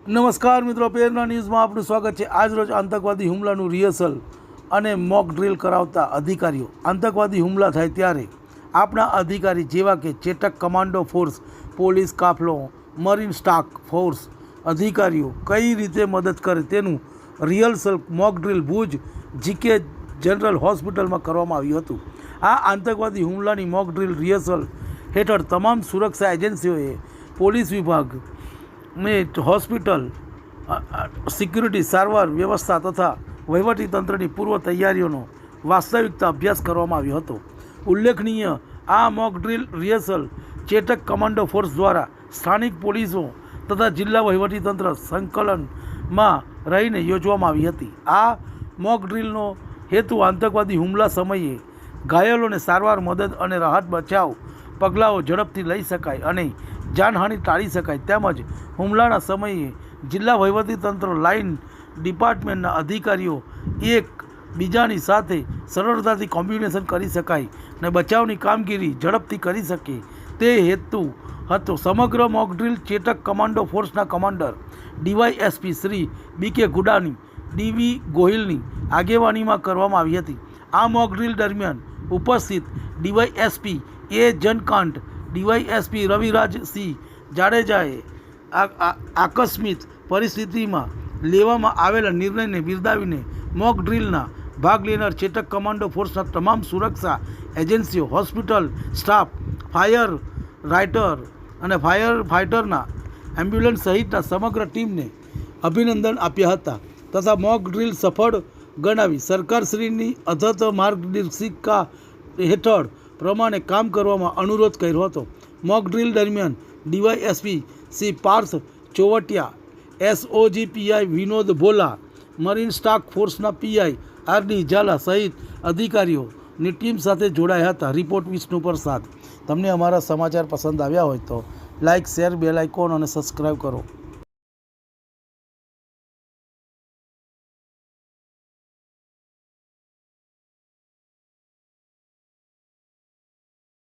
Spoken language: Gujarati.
નમસ્કાર મિત્રો, પ્રેરણા ન્યૂઝમાં આપનું સ્વાગત છે। આજ રોજ આતંકવાદી હુમલાનું રિહર્સલ અને મોક ડ્રિલ કરાવતા અધિકારીઓ। આતંકવાદી હુમલા થાય ત્યારે આપણા અધિકારી જેવા કે ચેતક કમાન્ડો ફોર્સ, પોલીસ કાફલો, મરીન સ્ટાફ ફોર્સ અધિકારીઓ કઈ રીતે મદદ કરે તેનું rehearsal mock drill Bhuj GK general હોસ્પિટલમાં કરવામાં આવ્યું હતું। આ આતંકવાદી હુમલાની મોક ડ્રિલ રિહર્સલ હેઠળ તમામ સુરક્ષા એજન્સીઓએ પોલીસ વિભાગ ને હોસ્પિટલ સિક્યુરિટી સારવાર વ્યવસ્થા તથા વહીવટીતંત્રની પૂર્વ તૈયારીઓનો વાસ્તવિકતા અભ્યાસ કરવામાં આવ્યો હતો। ઉલ્લેખનીય આ mock drill rehearsal Chetak commando force દ્વારા સ્થાનિક પોલીસો તથા જિલ્લા વહીવટીતંત્ર સંકલનમાં રહીને યોજવામાં આવી હતી। આ મોક ડ્રિલનો હેતુ આતંકવાદી હુમલા સમયે ઘાયલોને સારવાર, મદદ અને રાહત બચાવ પગલાઓ ઝડપથી લઈ શકાય અને જાનહાનિ ટાળી શકાય, તેમજ હુમલાના સમયે જિલ્લા વહીવટીતંત્ર, લાઇન ડિપાર્ટમેન્ટના અધિકારીઓ એકબીજાની સાથે સરળતાથી કોમ્યુનિકેશન કરી શકાય અને બચાવની કામગીરી ઝડપથી કરી શકે તે હેતુ હતો। સમગ્ર મોક ડ્રિલ ચેતક કમાન્ડો ફોર્સના કમાન્ડર ડીવાયએસપી શ્રી બીકે ગુડાની, ડીવી ગોહિલની આગેવાનીમાં કરવામાં આવી હતી। આ મોક ડ્રિલ દરમિયાન ઉપસ્થિત ડીવાયએસપી એ જનકાંત, ડીવાયએસપી રવિરાજસિંહ જાડેજાએ આકસ્મિક પરિસ્થિતિમાં લેવામાં આવેલા નિર્ણયને બિરદાવીને મોક ડ્રિલના ભાગ લેનાર ચેતક કમાન્ડો ફોર્સના તમામ સુરક્ષા એજન્સીઓ, હોસ્પિટલ સ્ટાફ, ફાયર રાઇટર અને ફાયર ફાઇટરના એમ્બ્યુલન્સ સહિતના સમગ્ર ટીમને અભિનંદન આપ્યા હતા તથા મોક ડ્રિલ સફળ ગણાવી સરકારશ્રીની અથત માર્ગદર્શિકા હેઠળ પ્રમાણે કામ કરવામાં અનુરોધ કર્યો હતો। મોક ડ્રિલ દરમિયાન DYSP Shri Parth Chovatiya, SOG PI Vinod Bhola, marine staff ફોર્સના પીઆઈ આરડી ઝાલા સહિત અધિકારીઓની ટીમ સાથે જોડાયા હતા। રિપોર્ટ વિષ્ણુ પ્રસાદ। તમને અમારા સમાચાર પસંદ આવ્યા હોય તો લાઇક, શેર, બેલ આઇકોન અને સબસ્ક્રાઈબ કરો।